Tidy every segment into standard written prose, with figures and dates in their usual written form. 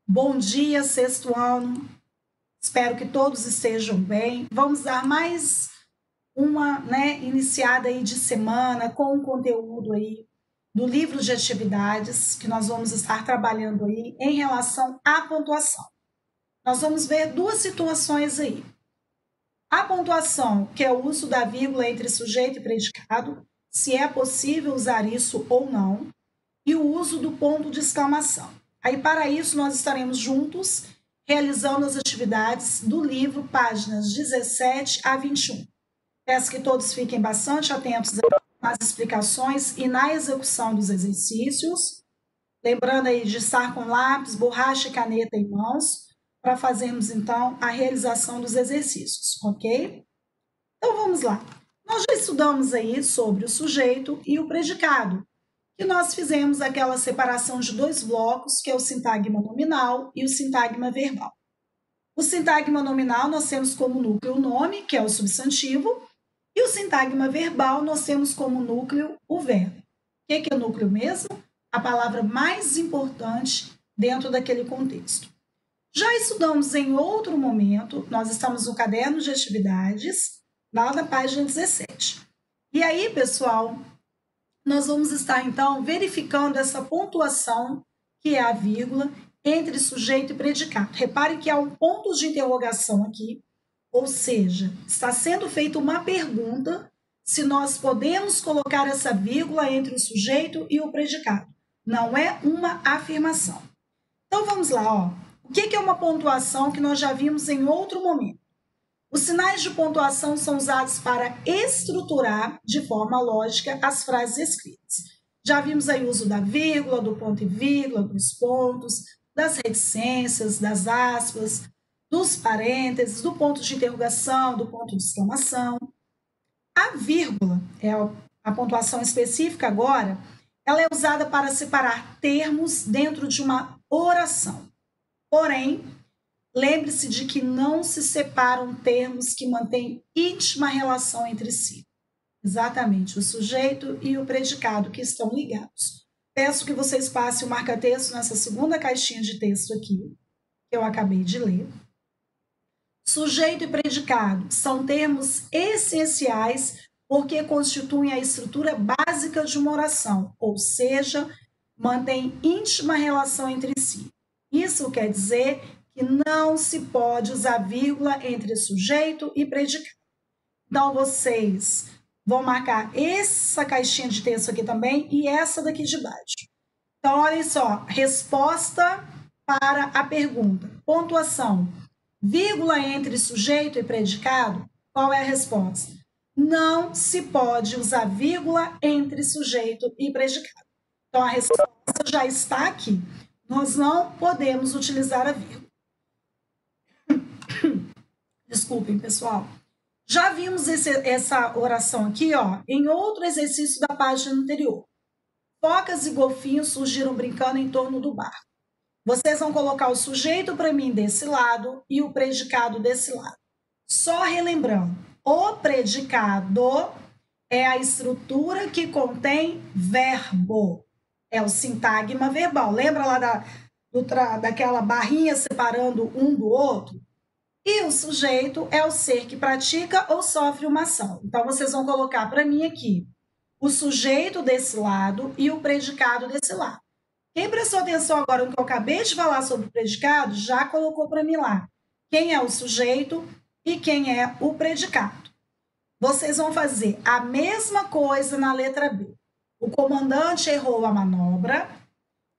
Bom dia, sexto ano. Espero que todos estejam bem. Vamos dar mais uma, iniciada aí de semana com o conteúdo aí do livro de atividades que nós vamos estar trabalhando aí em relação à pontuação. Nós vamos ver duas situações aí. A pontuação, que é o uso da vírgula entre sujeito e predicado, se é possível usar isso ou não, e o uso do ponto de exclamação. Aí, para isso, nós estaremos juntos realizando as atividades do livro, páginas 17 a 21. Peço que todos fiquem bastante atentos nas explicações e na execução dos exercícios. Lembrando aí de estar com lápis, borracha e caneta em mãos, para fazermos, então, a realização dos exercícios, ok? Então, vamos lá. Nós já estudamos aí sobre o sujeito e o predicado, que nós fizemos aquela separação de dois blocos, que é o sintagma nominal e o sintagma verbal. O sintagma nominal nós temos como núcleo o nome, que é o substantivo, e o sintagma verbal nós temos como núcleo o verbo. O que é o núcleo mesmo? A palavra mais importante dentro daquele contexto. Já estudamos em outro momento, nós estamos no caderno de atividades, lá na página 17. E aí, pessoal, nós vamos estar, então, verificando essa pontuação, que é a vírgula, entre sujeito e predicado. Reparem que há um ponto de interrogação aqui, ou seja, está sendo feita uma pergunta se nós podemos colocar essa vírgula entre o sujeito e o predicado. Não é uma afirmação. Então, vamos lá, ó. O que é uma pontuação que nós já vimos em outro momento? Os sinais de pontuação são usados para estruturar de forma lógica as frases escritas. Já vimos aí o uso da vírgula, do ponto e vírgula, dos pontos, das reticências, das aspas, dos parênteses, do ponto de interrogação, do ponto de exclamação. A vírgula, é a pontuação específica agora, ela é usada para separar termos dentro de uma oração. Porém, lembre-se de que não se separam termos que mantêm íntima relação entre si. Exatamente, o sujeito e o predicado que estão ligados. Peço que vocês passem o marca-texto nessa segunda caixinha de texto aqui, que eu acabei de ler. Sujeito e predicado são termos essenciais porque constituem a estrutura básica de uma oração, ou seja, mantêm íntima relação entre si. Isso quer dizer que não se pode usar vírgula entre sujeito e predicado. Então, vocês vão marcar essa caixinha de texto aqui também e essa daqui de baixo. Então, olhem só, resposta para a pergunta. Pontuação, vírgula entre sujeito e predicado, qual é a resposta? Não se pode usar vírgula entre sujeito e predicado. Então, a resposta já está aqui. Nós não podemos utilizar a vírgula. Desculpem, pessoal. Já vimos essa oração aqui, ó, em outro exercício da página anterior. Focas e golfinhos surgiram brincando em torno do barco. Vocês vão colocar o sujeito para mim desse lado e o predicado desse lado. Só relembrando, o predicado é a estrutura que contém verbo. É o sintagma verbal. Lembra lá daquela barrinha separando um do outro? E o sujeito é o ser que pratica ou sofre uma ação. Então, vocês vão colocar para mim aqui o sujeito desse lado e o predicado desse lado. Quem prestou atenção agora no que eu acabei de falar sobre o predicado, já colocou para mim lá quem é o sujeito e quem é o predicado. Vocês vão fazer a mesma coisa na letra B. O comandante errou a manobra.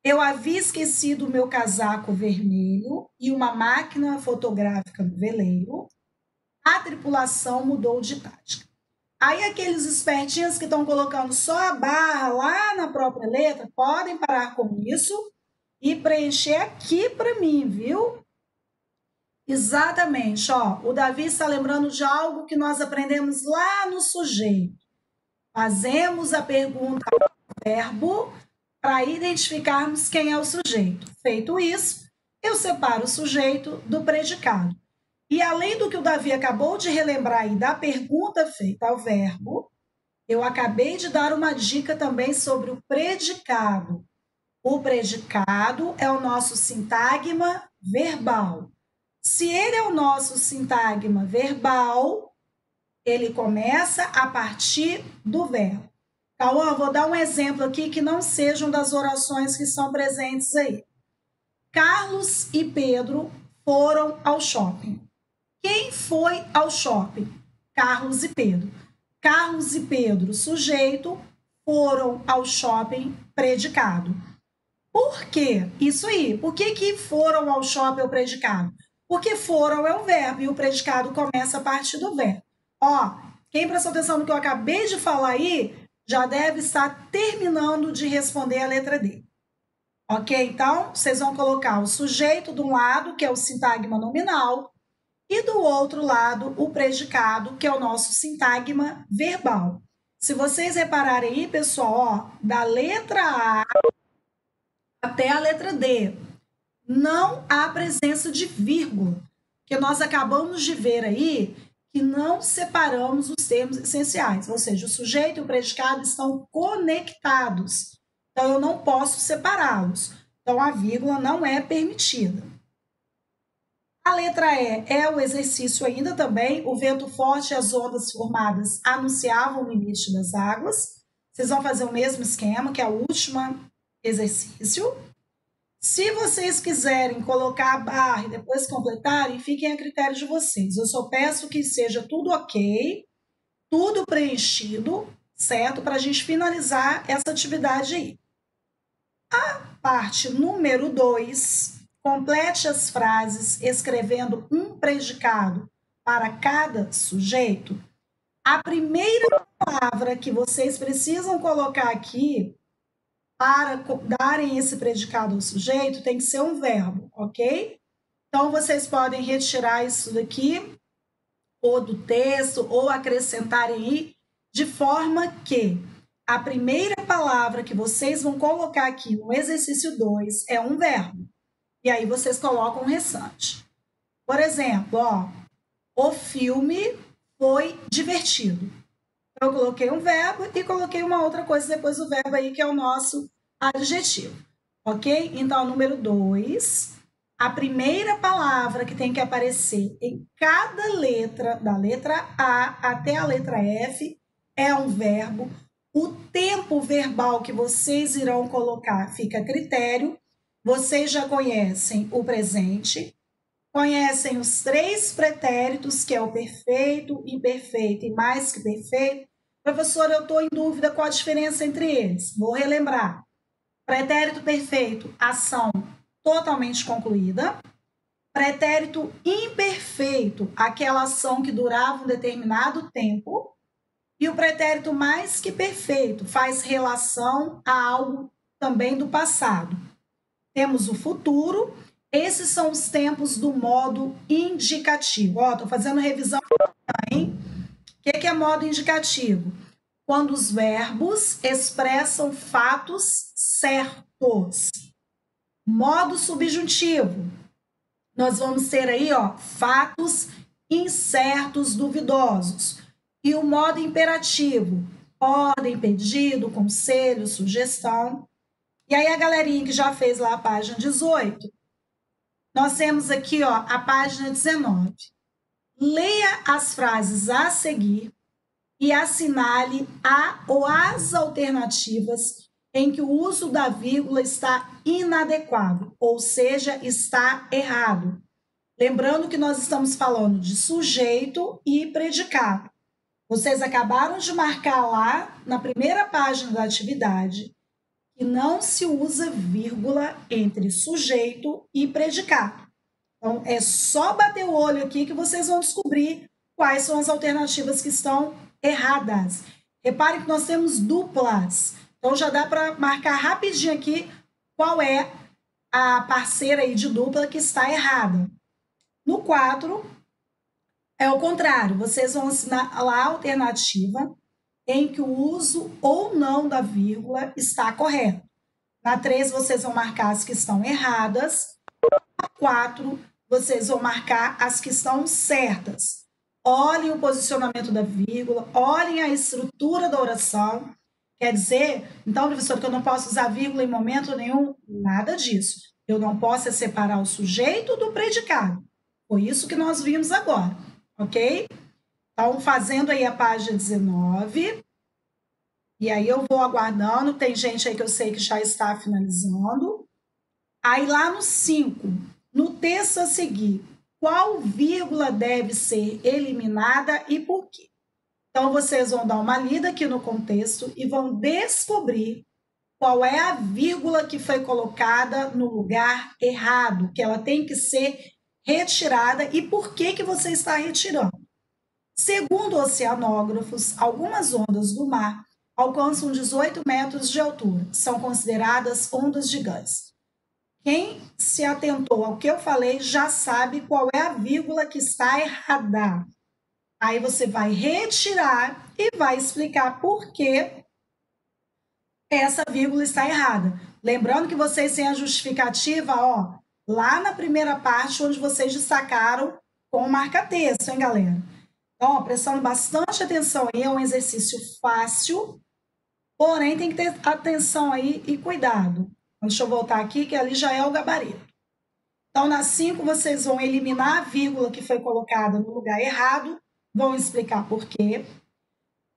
Eu havia esquecido o meu casaco vermelho e uma máquina fotográfica no veleiro. A tripulação mudou de tática. Aí aqueles espertinhos que estão colocando só a barra lá na própria letra, podem parar com isso e preencher aqui para mim, viu? Exatamente, ó. O Davi está lembrando de algo que nós aprendemos lá no sujeito. Fazemos a pergunta ao verbo para identificarmos quem é o sujeito. Feito isso, eu separo o sujeito do predicado. E além do que o Davi acabou de relembrar aí da pergunta feita ao verbo, eu acabei de dar uma dica também sobre o predicado. O predicado é o nosso sintagma verbal. Se ele é o nosso sintagma verbal, ele começa a partir do verbo. Cauã, vou dar um exemplo aqui que não sejam das orações que são presentes aí. Carlos e Pedro foram ao shopping. Quem foi ao shopping? Carlos e Pedro. Carlos e Pedro, sujeito, foram ao shopping, predicado. Por quê? Isso aí. Por que foram ao shopping o predicado? Porque foram é o verbo e o predicado começa a partir do verbo. Ó, quem prestou atenção no que eu acabei de falar aí, já deve estar terminando de responder a letra D. Ok? Então, vocês vão colocar o sujeito de um lado, que é o sintagma nominal, e do outro lado, o predicado, que é o nosso sintagma verbal. Se vocês repararem aí, pessoal, ó, da letra A até a letra D, não há presença de vírgula, que nós acabamos de ver aí que não separamos os termos essenciais, ou seja, o sujeito e o predicado estão conectados, então eu não posso separá-los, então a vírgula não é permitida. A letra E é o exercício ainda também, o vento forte e as ondas formadas anunciavam o limite das águas, vocês vão fazer o mesmo esquema, que é o último exercício. Se vocês quiserem colocar a barra e depois completarem, fiquem a critério de vocês. Eu só peço que seja tudo ok, tudo preenchido, certo? Para a gente finalizar essa atividade aí. A parte número 2, complete as frases escrevendo um predicado para cada sujeito. A primeira palavra que vocês precisam colocar aqui para darem esse predicado ao sujeito, tem que ser um verbo, ok? Então, vocês podem retirar isso daqui, ou do texto, ou acrescentarem aí, de forma que a primeira palavra que vocês vão colocar aqui no exercício 2 é um verbo. E aí, vocês colocam o restante. Por exemplo, ó, o filme foi divertido. Eu coloquei um verbo e coloquei uma outra coisa depois do verbo aí, que é o nosso adjetivo, ok? Então, número 2, a primeira palavra que tem que aparecer em cada letra, da letra A até a letra F, é um verbo. O tempo verbal que vocês irão colocar fica a critério. Vocês já conhecem o presente, conhecem os 3 pretéritos, que é o perfeito, imperfeito e mais que perfeito. Professora, eu estou em dúvida qual a diferença entre eles. Vou relembrar. Pretérito perfeito, ação totalmente concluída. Pretérito imperfeito, aquela ação que durava um determinado tempo. E o pretérito mais que perfeito, faz relação a algo também do passado. Temos o futuro. Esses são os tempos do modo indicativo. Ó, tô fazendo revisão, hein? O que é modo indicativo? Quando os verbos expressam fatos certos. Modo subjuntivo. Nós vamos ter aí, ó, fatos incertos, duvidosos. E o modo imperativo, ordem, pedido, conselho, sugestão. E aí a galerinha que já fez lá a página 18, nós temos aqui, ó, a página 19. Leia as frases a seguir e assinale a ou as alternativas em que o uso da vírgula está inadequado, ou seja, está errado. Lembrando que nós estamos falando de sujeito e predicado. Vocês acabaram de marcar lá na primeira página da atividade que não se usa vírgula entre sujeito e predicado. Então, é só bater o olho aqui que vocês vão descobrir quais são as alternativas que estão erradas. Reparem que nós temos duplas. Então, já dá para marcar rapidinho aqui qual é a parceira aí de dupla que está errada. No 4, é o contrário. Vocês vão assinar lá a alternativa em que o uso ou não da vírgula está correto. Na 3, vocês vão marcar as que estão erradas. Na 4, vocês vão marcar as que estão certas. Olhem o posicionamento da vírgula, olhem a estrutura da oração Quer dizer, então, professor, que eu não posso usar vírgula em momento nenhum? Nada disso. Eu não posso separar o sujeito do predicado. Foi isso que nós vimos agora, ok? Então, fazendo aí a página 19, e aí eu vou aguardando, tem gente aí que eu sei que já está finalizando. Aí lá no 5, no texto a seguir, qual vírgula deve ser eliminada e por quê? Então, vocês vão dar uma lida aqui no contexto e vão descobrir qual é a vírgula que foi colocada no lugar errado, que ela tem que ser retirada e por que, que você está retirando. Segundo oceanógrafos, algumas ondas do mar alcançam 18 metros de altura, são consideradas ondas gigantes. Quem se atentou ao que eu falei já sabe qual é a vírgula que está errada. Aí você vai retirar e vai explicar por que essa vírgula está errada. Lembrando que vocês têm a justificativa, ó, lá na primeira parte, onde vocês destacaram com o marca-texto, hein, galera? Então, ó, prestando bastante atenção aí, é um exercício fácil, porém tem que ter atenção aí e cuidado. Deixa eu voltar aqui, que ali já é o gabarito. Então, na 5, vocês vão eliminar a vírgula que foi colocada no lugar errado, vão explicar por quê.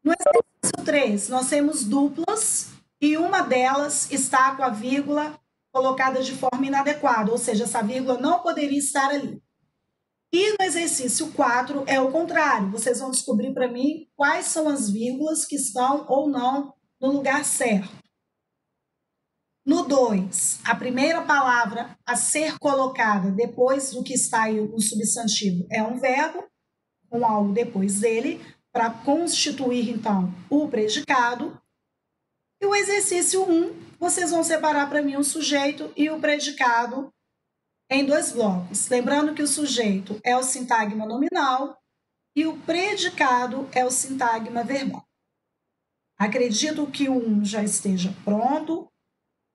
No exercício 3, nós temos duplas e uma delas está com a vírgula colocada de forma inadequada, ou seja, essa vírgula não poderia estar ali. E no exercício 4 é o contrário, vocês vão descobrir para mim quais são as vírgulas que estão ou não no lugar certo. No 2, a primeira palavra a ser colocada depois do que está aí no substantivo é um verbo, com algo depois dele, para constituir, então, o predicado. E o exercício 1, vocês vão separar para mim o sujeito e o predicado em 2 blocos. Lembrando que o sujeito é o sintagma nominal e o predicado é o sintagma verbal. Acredito que o 1 já esteja pronto.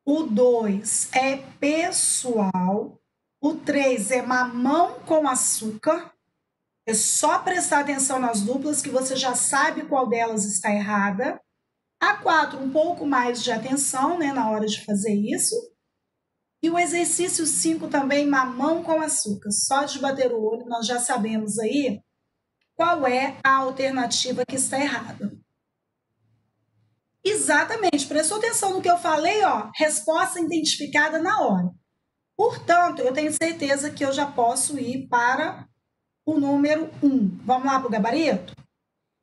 O 2 é pessoal. O 3 é mamão com açúcar. É só prestar atenção nas duplas que você já sabe qual delas está errada. A 4, um pouco mais de atenção, né, na hora de fazer isso. E o exercício 5 também, mamão com açúcar. Só de bater o olho, nós já sabemos aí qual é a alternativa que está errada. Exatamente, prestou atenção no que eu falei, ó, resposta identificada na hora. Portanto, eu tenho certeza que eu já posso ir para o número 1. Vamos lá para o gabarito?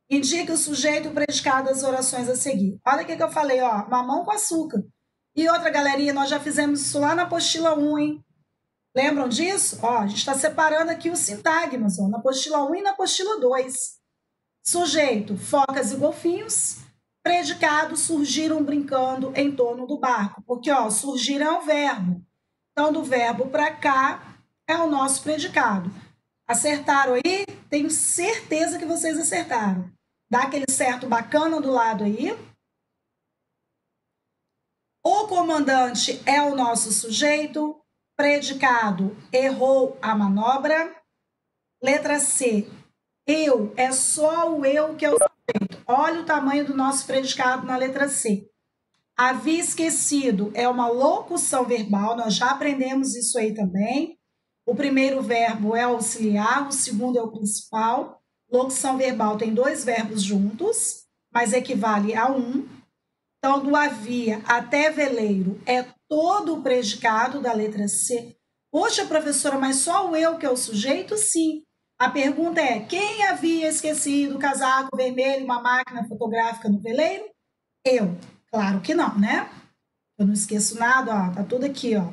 Indique o sujeito e o predicado das orações a seguir. Olha o que eu falei, ó, mamão com açúcar. E outra, galerinha, nós já fizemos isso lá na apostila 1, hein? Lembram disso? Ó, a gente está separando aqui os sintagmas, ó, na apostila 1 e na apostila 2. Sujeito, focas e golfinhos. Predicado, surgiram brincando em torno do barco. Porque, ó, surgir é um verbo. Então, do verbo para cá é o nosso predicado. Acertaram aí? Tenho certeza que vocês acertaram. Dá aquele certo bacana do lado aí. O comandante é o nosso sujeito. Predicado, errou a manobra. Letra C, eu, é só o eu que é o sujeito. Olha o tamanho do nosso predicado na letra C. Havia esquecido é uma locução verbal, nós já aprendemos isso aí também. O primeiro verbo é auxiliar, o segundo é o principal. Locução verbal tem 2 verbos juntos, mas equivale a um. Então, do havia até veleiro é todo o predicado da letra C. Poxa, professora, mas só o eu que é o sujeito? Sim. A pergunta é, quem havia esquecido o casaco vermelho e uma máquina fotográfica no veleiro? Eu. Claro que não, né? Eu não esqueço nada, ó, tá tudo aqui, ó.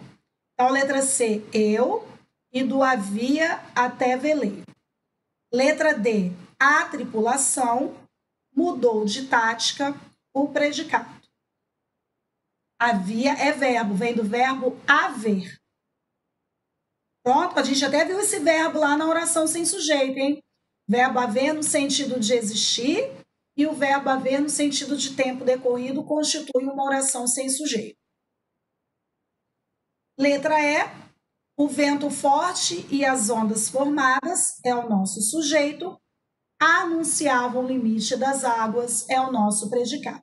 Então, letra C, eu, e do havia até veleiro. Letra D, a tripulação mudou de tática o predicado. Havia é verbo, vem do verbo haver. Pronto, a gente até viu esse verbo lá na oração sem sujeito, hein? Verbo haver no sentido de existir e o verbo haver no sentido de tempo decorrido constitui uma oração sem sujeito. Letra E, o vento forte e as ondas formadas é o nosso sujeito, anunciavam o limite das águas é o nosso predicado.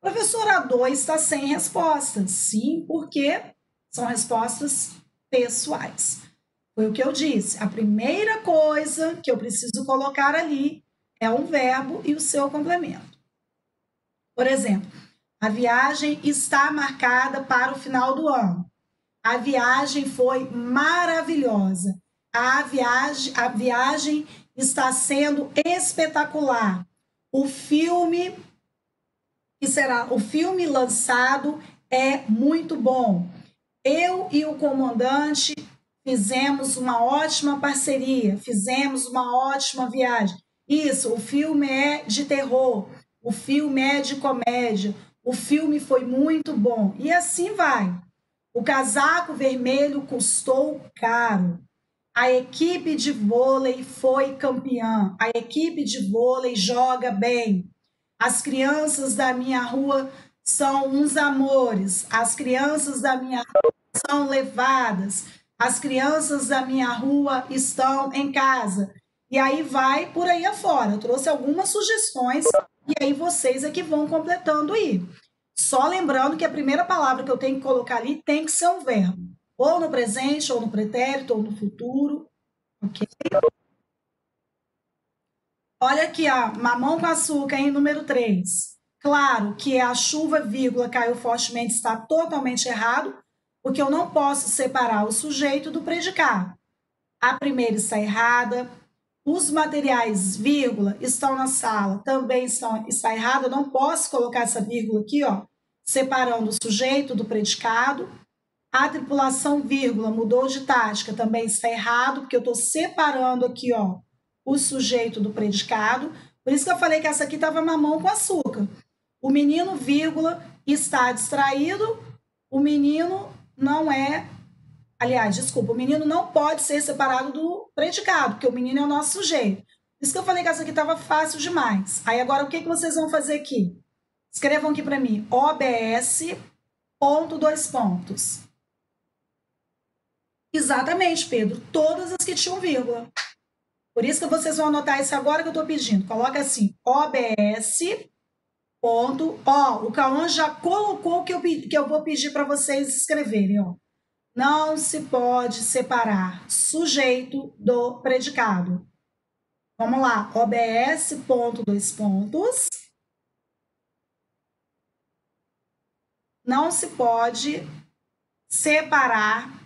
Professor, a 2 está sem respostas. Sim, porque são respostas pessoais. Foi o que eu disse. A primeira coisa que eu preciso colocar ali é um verbo e o seu complemento. Por exemplo, a viagem está marcada para o final do ano. A viagem foi maravilhosa. A viagem está sendo espetacular. O filme que será o filme lançado é muito bom. Eu e o comandante fizemos uma ótima parceria, fizemos uma ótima viagem. Isso, o filme é de terror, o filme é de comédia, o filme foi muito bom. E assim vai. O casaco vermelho custou caro. A equipe de vôlei foi campeã. A equipe de vôlei joga bem. As crianças da minha rua são uns amores. As crianças da minha rua são levadas. As crianças da minha rua estão em casa. E aí vai por aí afora. Eu trouxe algumas sugestões e aí vocês é que vão completando aí. Só lembrando que a primeira palavra que eu tenho que colocar ali tem que ser um verbo. Ou no presente, ou no pretérito, ou no futuro. Ok? Olha aqui, ó, mamão com açúcar, em número 3. Claro que a chuva, vírgula, caiu fortemente, está totalmente errado, porque eu não posso separar o sujeito do predicado. A primeira está errada. Os materiais, vírgula, estão na sala, também está errado. Eu não posso colocar essa vírgula aqui, ó, separando o sujeito do predicado. A tripulação, vírgula, mudou de tática, também está errado, porque eu estou separando aqui, ó, o sujeito do predicado. Por isso que eu falei que essa aqui estava mamão com açúcar. O menino, vírgula, está distraído. O menino não é... Aliás, desculpa, o menino não pode ser separado do predicado, porque o menino é o nosso sujeito. Por isso que eu falei que essa aqui estava fácil demais. Aí agora o que vocês vão fazer aqui? Escrevam aqui para mim, OBS, ponto, 2 pontos. Exatamente, Pedro, todas as que tinham vírgula. Por isso que vocês vão anotar isso agora que eu estou pedindo. Coloca assim, OBS, ponto, ó, o Cauã já colocou o que eu vou pedir para vocês escreverem, ó. Não se pode separar sujeito do predicado. Vamos lá, OBS, ponto, 2 pontos. Não se pode separar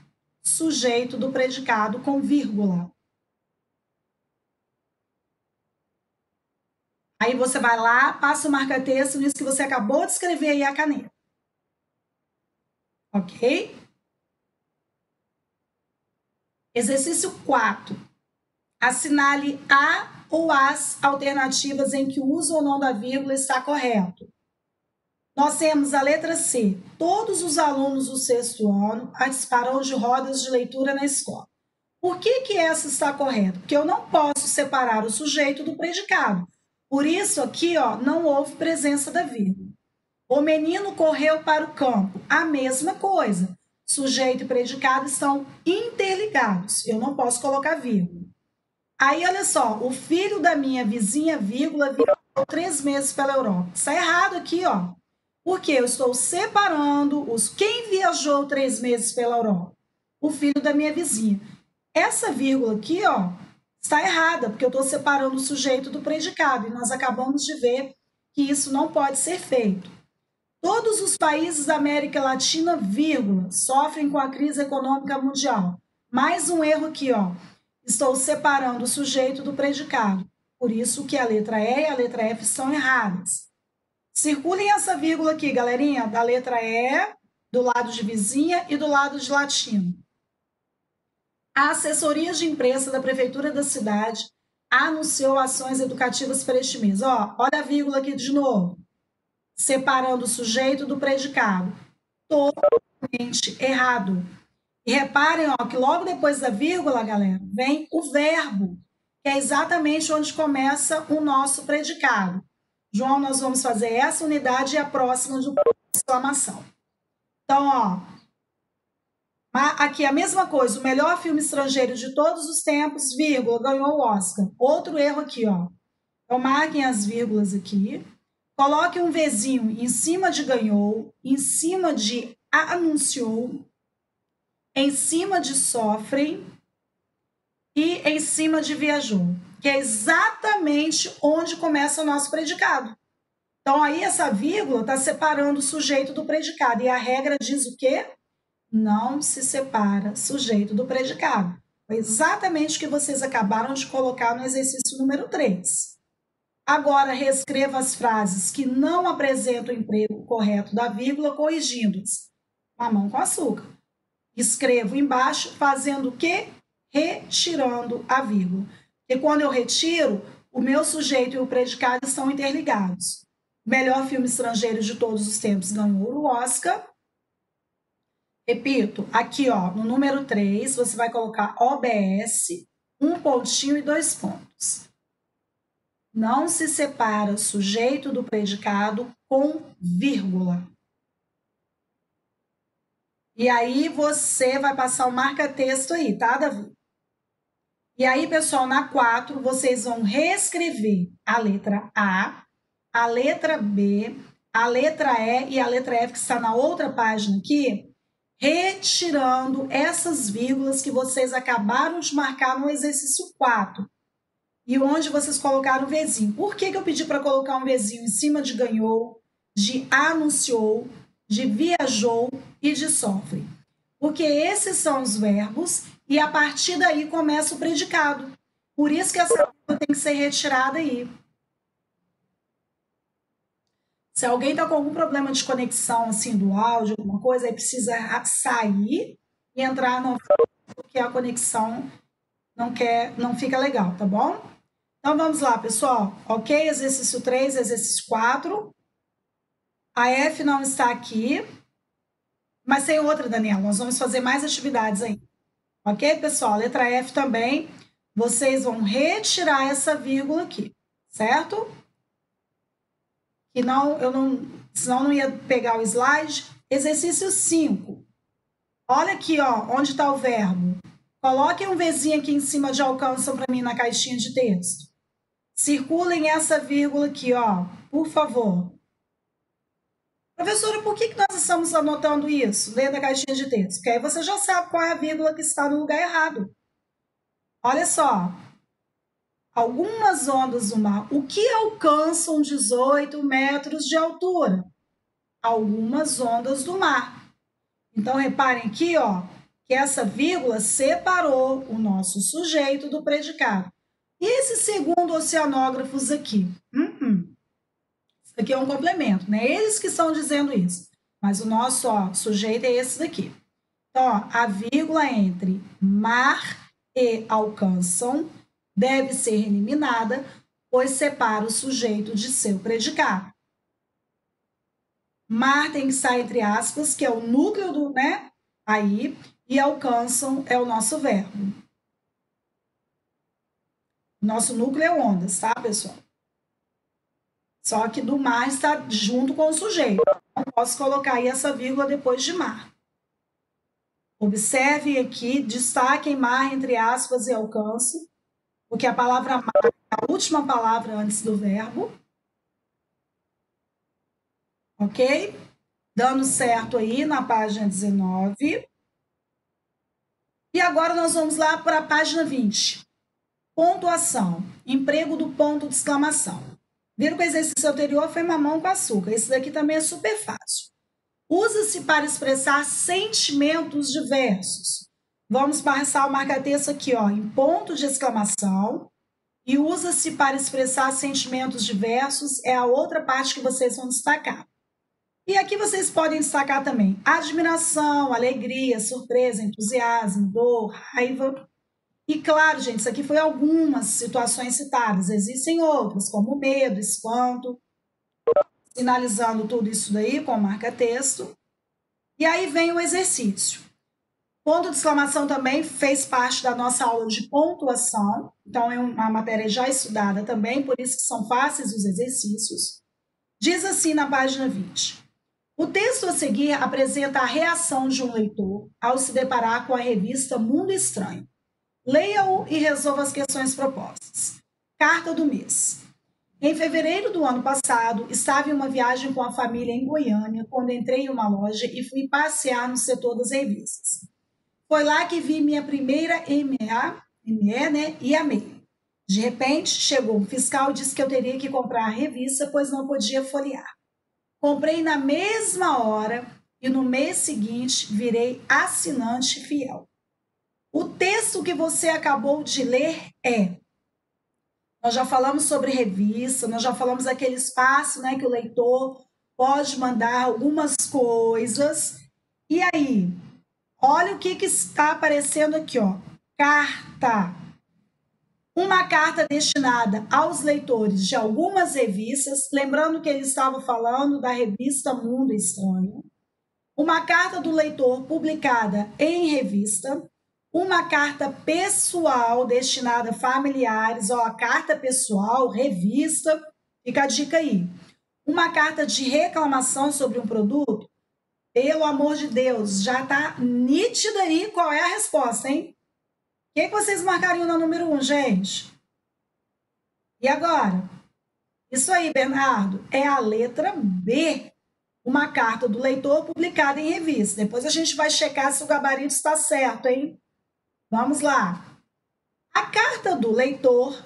sujeito do predicado com vírgula. Aí você vai lá, passa o marca-texto nisso que você acabou de escrever aí a caneta. Ok? Exercício 4. Assinale a ou as alternativas em que o uso ou não da vírgula está correto. Nós temos a letra C. Todos os alunos do 6º ano participarão de rodas de leitura na escola. Por que essa está correta? Porque eu não posso separar o sujeito do predicado. Por isso aqui, ó, não houve presença da vírgula. O menino correu para o campo. A mesma coisa. Sujeito e predicado estão interligados. Eu não posso colocar vírgula. Aí, olha só, o filho da minha vizinha, vírgula, viajou 3 meses pela Europa. Está errado aqui, ó. Porque eu estou separando quem viajou 3 meses pela Europa? O filho da minha vizinha. Essa vírgula aqui, ó, está errada, porque eu estou separando o sujeito do predicado. E nós acabamos de ver que isso não pode ser feito. Todos os países da América Latina, vírgula, sofrem com a crise econômica mundial. Mais um erro aqui, ó. Estou separando o sujeito do predicado. Por isso que a letra E e a letra F estão erradas. Circulem essa vírgula aqui, galerinha, da letra E, do lado de vizinha e do lado de latino. A assessoria de imprensa da prefeitura da cidade anunciou ações educativas para este mês. Ó, olha a vírgula aqui de novo. Separando o sujeito do predicado. Totalmente errado. E reparem, ó, que logo depois da vírgula, galera, vem o verbo, que é exatamente onde começa o nosso predicado. João, nós vamos fazer essa unidade e a próxima de exclamação. Então, ó, aqui a mesma coisa, o melhor filme estrangeiro de todos os tempos, vírgula, ganhou o Oscar. Outro erro aqui, ó. Então, marquem as vírgulas aqui. Coloque um Vzinho em cima de ganhou, em cima de anunciou, em cima de sofrem e em cima de viajou, que é exatamente onde começa o nosso predicado. Então, aí essa vírgula está separando o sujeito do predicado. E a regra diz o quê? Não se separa sujeito do predicado. Foi exatamente o que vocês acabaram de colocar no exercício número 3. Agora, reescreva as frases que não apresentam o emprego correto da vírgula, corrigindo-as. Mamão com açúcar. Escrevo embaixo, fazendo o quê? Retirando a vírgula. Porque quando eu retiro, o meu sujeito e o predicado estão interligados. O melhor filme estrangeiro de todos os tempos ganhou o Oscar. Repito, aqui ó, no número 3, você vai colocar OBS, um pontinho e 2 pontos. Não se separa o sujeito do predicado com vírgula. E aí você vai passar o marca-texto aí, tá, Davi? E aí, pessoal, na 4, vocês vão reescrever a letra a letra B, a letra E e a letra F, que está na outra página aqui, retirando essas vírgulas que vocês acabaram de marcar no exercício 4. E onde vocês colocaram o Vzinho. Por que eu pedi para colocar um Vzinho em cima de ganhou, de anunciou, de viajou e de sofre? Porque esses são os verbos e a partir daí começa o predicado. Por isso que essa vírgula tem que ser retirada aí. Se alguém está com algum problema de conexão assim do áudio, alguma coisa, aí precisa sair e entrar no porque a conexão não fica legal, tá bom? Então vamos lá, pessoal. Ok? Exercício 3, exercício 4. A F não está aqui, mas tem outra, Daniela. Nós vamos fazer mais atividades aí. Ok, pessoal? Letra F também. Vocês vão retirar essa vírgula aqui, certo? Que senão não ia pegar o slide. Exercício 5. Olha aqui, ó, onde está o verbo. Coloquem um Vzinho aqui em cima de alcançam para mim na caixinha de texto. Circulem essa vírgula aqui, ó, por favor. Professora, por que nós estamos anotando isso dentro da caixinha de texto? Porque aí você já sabe qual é a vírgula que está no lugar errado. Olha só. Algumas ondas do mar. O que alcançam 18 metros de altura? Algumas ondas do mar. Então, reparem aqui, ó, que essa vírgula separou o nosso sujeito do predicado. E esses segundo oceanógrafos aqui? Isso aqui é um complemento, né? Eles que estão dizendo isso. Mas o nosso sujeito é esse daqui. Então, ó, a vírgula entre mar e alcançam deve ser eliminada, pois separa o sujeito de seu predicado. Mar tem que estar entre aspas, que é o núcleo do, né? Aí, e alcançam é o nosso verbo. Nosso núcleo é ondas, tá, pessoal? Só que do mar está junto com o sujeito. Não posso colocar aí essa vírgula depois de mar. Observem aqui, destaquem mar entre aspas e alcance, porque a palavra mar é a última palavra antes do verbo. Ok? Dando certo aí na página 19. E agora nós vamos lá para a página 20. Pontuação. Emprego do ponto de exclamação. Viram que o exercício anterior foi mamão com açúcar. Esse daqui também é super fácil. Usa-se para expressar sentimentos diversos. Vamos passar o marca-texto aqui, ó, em ponto de exclamação. E usa-se para expressar sentimentos diversos é a outra parte que vocês vão destacar. E aqui vocês podem destacar também admiração, alegria, surpresa, entusiasmo, dor, raiva. E claro, gente, isso aqui foi algumas situações citadas. Existem outras, como medo, espanto, sinalizando tudo isso daí com marca-texto. E aí vem o exercício. Ponto de exclamação também fez parte da nossa aula de pontuação. Então, é uma matéria já estudada também, por isso que são fáceis os exercícios. Diz assim na página 20. O texto a seguir apresenta a reação de um leitor ao se deparar com a revista Mundo Estranho. Leia-o e resolva as questões propostas. Carta do mês. Em fevereiro do ano passado, estava em uma viagem com a família em Goiânia, quando entrei em uma loja e fui passear no setor das revistas. Foi lá que vi minha primeira ME, né, e amei. De repente, chegou um fiscal e disse que eu teria que comprar a revista, pois não podia folhear. Comprei na mesma hora e no mês seguinte virei assinante fiel. O texto que você acabou de ler nós já falamos sobre revista, nós já falamos daquele espaço, né, que o leitor pode mandar algumas coisas. E aí, olha o que está aparecendo aqui, ó. Carta. Uma carta destinada aos leitores de algumas revistas, lembrando que ele estava falando da revista Mundo Estranho. Uma carta do leitor publicada em revista, uma carta pessoal destinada a familiares, ó, carta pessoal, revista, fica a dica aí. Uma carta de reclamação sobre um produto, pelo amor de Deus, já está nítida aí qual é a resposta, hein? O que vocês marcariam na número 1, gente? E agora? Isso aí, Bernardo, é a letra B. Uma carta do leitor publicada em revista. Depois a gente vai checar se o gabarito está certo, hein? Vamos lá. A carta do leitor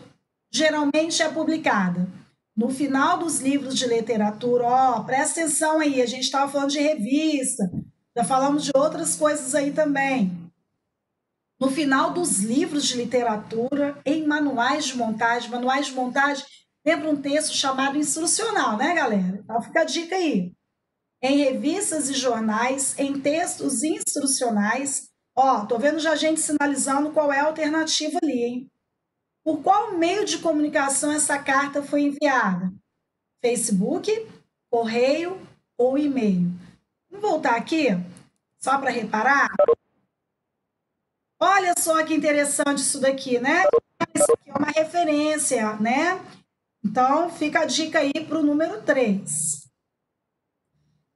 geralmente é publicada no final dos livros de literatura. Ó, presta atenção aí, a gente estava falando de revista, já falamos de outras coisas aí também. No final dos livros de literatura, em manuais de montagem. Manuais de montagem, lembra um texto chamado instrucional, né, galera? Então fica a dica aí. Em revistas e jornais, em textos instrucionais. Ó, tô vendo já gente sinalizando qual é a alternativa ali, hein? Por qual meio de comunicação essa carta foi enviada? Facebook, correio ou e-mail? Vamos voltar aqui, só para reparar. Olha só que interessante isso daqui, né? Isso aqui é uma referência, né? Então, fica a dica aí para o número 3.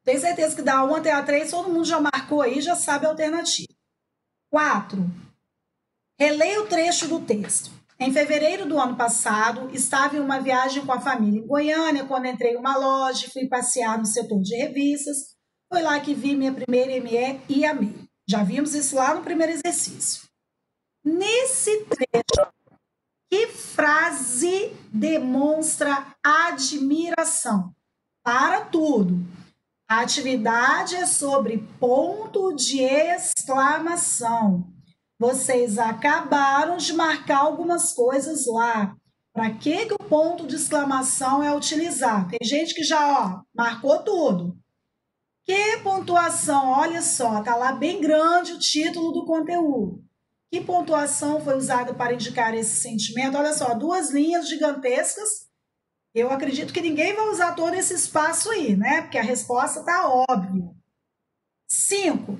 Tenho certeza que da 1 até a 3, todo mundo já marcou aí, já sabe a alternativa. 4. Releia o trecho do texto. Em fevereiro do ano passado, estava em uma viagem com a família em Goiânia, quando entrei em uma loja e fui passear no setor de revistas. Foi lá que vi minha primeira ME e amei. Já vimos isso lá no primeiro exercício. Nesse trecho, que frase demonstra admiração? Para tudo. A atividade é sobre ponto de exclamação. Vocês acabaram de marcar algumas coisas lá. Para que o ponto de exclamação é utilizado? Tem gente que já marcou tudo. Que pontuação? Olha só, está lá bem grande o título do conteúdo. Que pontuação foi usada para indicar esse sentimento? Olha só, 2 linhas gigantescas. Eu acredito que ninguém vai usar todo esse espaço aí, né? Porque a resposta está óbvia. 5.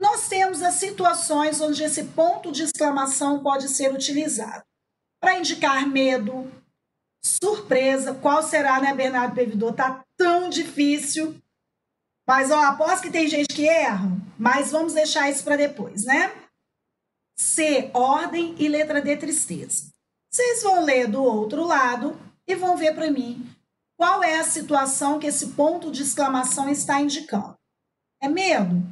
Nós temos as situações onde esse ponto de exclamação pode ser utilizado para indicar medo, surpresa. Qual será, né, Bernardo Bevidor? Tá tão difícil. Mas, ó, aposto que tem gente que erra, mas vamos deixar isso para depois, né? C, ordem e letra D, tristeza. Vocês vão ler do outro lado e vão ver para mim qual é a situação que esse ponto de exclamação está indicando. É medo?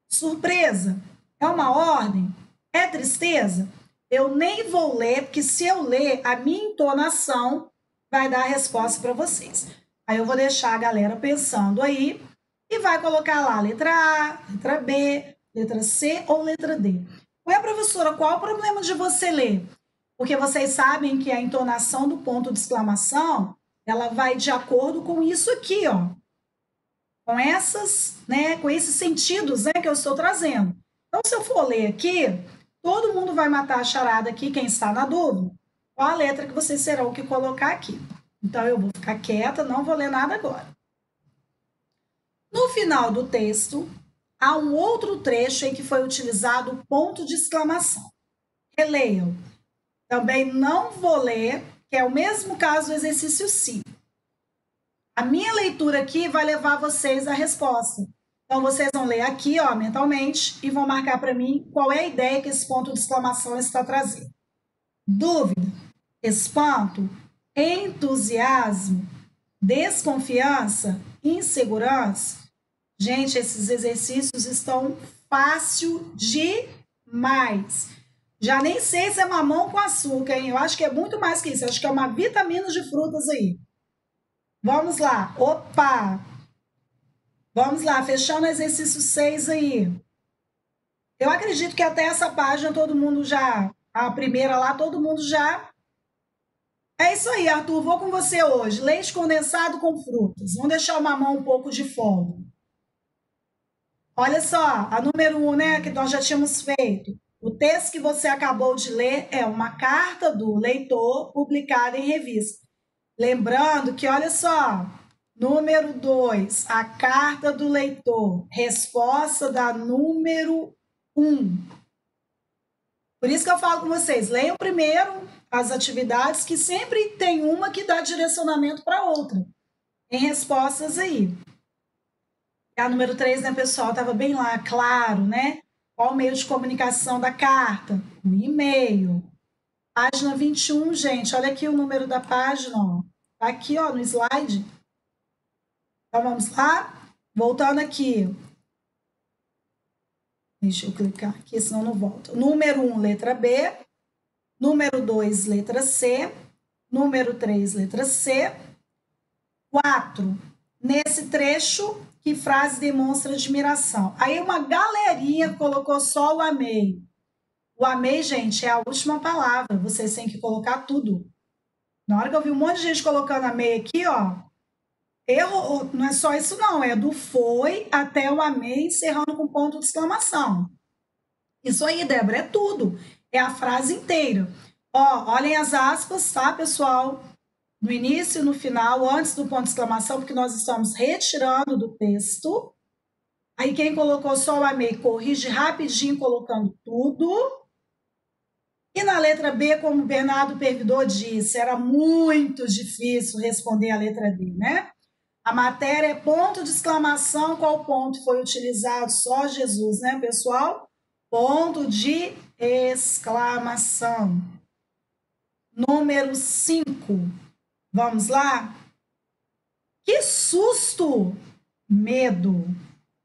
Surpresa? É uma ordem? É tristeza? Eu nem vou ler, porque se eu ler, a minha entonação vai dar a resposta para vocês. Aí eu vou deixar a galera pensando aí e vai colocar lá letra A, letra B, letra C ou letra D. Ué, professora, qual o problema de você ler? Porque vocês sabem que a entonação do ponto de exclamação, ela vai de acordo com isso aqui, ó. Com essas, né, com esses sentidos, né, que eu estou trazendo. Então, se eu for ler aqui, todo mundo vai matar a charada aqui, quem está na dúvida, qual a letra que vocês terão que colocar aqui. Então, eu vou ficar quieta, não vou ler nada agora. No final do texto, há um outro trecho em que foi utilizado o ponto de exclamação. Releiam. Também não vou ler, que é o mesmo caso do exercício 5. A minha leitura aqui vai levar vocês à resposta. Então, vocês vão ler aqui, ó, mentalmente, e vão marcar para mim qual é a ideia que esse ponto de exclamação está trazendo. Dúvida, espanto, entusiasmo, desconfiança, insegurança. Gente, esses exercícios estão fácil demais. Já nem sei se é mamão com açúcar, hein? Eu acho que é muito mais que isso. Eu acho que é uma vitamina de frutas aí. Vamos lá. Opa! Vamos lá, fechando o exercício 6 aí. Eu acredito que até essa página todo mundo já... A primeira lá, todo mundo já... É isso aí, Arthur. Vou com você hoje. Leite condensado com frutas. Vamos deixar o mamão um pouco de folga. Olha só, a número 1, né, que nós já tínhamos feito. O texto que você acabou de ler é uma carta do leitor publicada em revista. Lembrando que, olha só, número 2, a carta do leitor, resposta da número 1. Por isso que eu falo com vocês, leiam primeiro as atividades, que sempre tem uma que dá direcionamento para outra, em respostas aí. A número 3, né, pessoal, estava bem lá, claro, né? Qual o meio de comunicação da carta? O e-mail. Página 21, gente, olha aqui o número da página, ó. Tá aqui, ó, no slide. Então, vamos lá? Voltando aqui. Deixa eu clicar aqui, senão não volta. Número 1, letra B. Número 2, letra C. Número 3, letra C. 4, nesse trecho, que frase demonstra admiração? Aí uma galerinha colocou só o amei. O amei, gente, é a última palavra. Vocês têm que colocar tudo. Na hora que eu vi um monte de gente colocando amei aqui, ó, errou. Não é só isso, não. É do foi até o amei, encerrando com ponto de exclamação. Isso aí, Débora, é tudo. É a frase inteira. Ó, olhem as aspas, tá, pessoal? No início e no final, antes do ponto de exclamação, porque nós estamos retirando do texto. Aí quem colocou só o amei, corrige rapidinho colocando tudo. E na letra B, como o Bernardo Pervidor disse, era muito difícil responder a letra D, né? A matéria é ponto de exclamação, qual ponto foi utilizado? Só Jesus, né, pessoal? Ponto de exclamação. Número 5. Vamos lá? Que susto! Medo.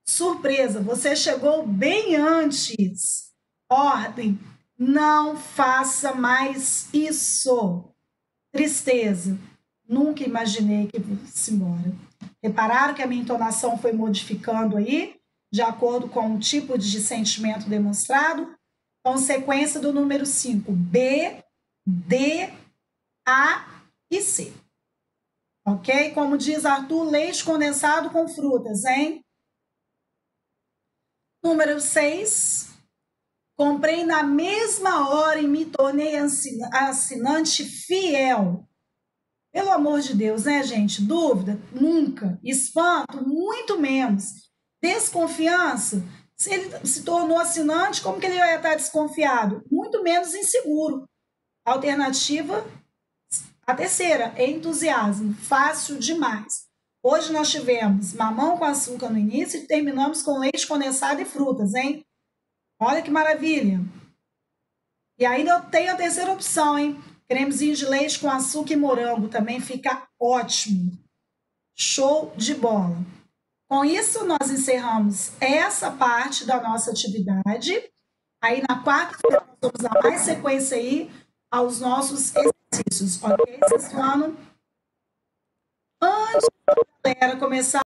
Surpresa, você chegou bem antes. Ordem, não faça mais isso. Tristeza, nunca imaginei que fosse embora. Repararam que a minha entonação foi modificando aí, de acordo com o tipo de sentimento demonstrado? Consequência do número 5, B, D, A e C. Ok? Como diz Arthur, leite condensado com frutas, hein? Número 6. Comprei na mesma hora e me tornei assinante fiel. Pelo amor de Deus, né, gente? Dúvida? Nunca. Espanto? Muito menos. Desconfiança? Se ele se tornou assinante, como que ele vai estar desconfiado? Muito menos inseguro. Alternativa, a terceira, entusiasmo. Fácil demais. Hoje nós tivemos mamão com açúcar no início e terminamos com leite condensado e frutas, hein? Olha que maravilha. E ainda eu tenho a terceira opção, hein? Cremezinho de leite com açúcar e morango também fica ótimo. Show de bola. Com isso, nós encerramos essa parte da nossa atividade. Aí, na quarta-feira, nós vamos dar mais sequência aí aos nossos exercícios, ok? Vocês falam? Antes da galera começar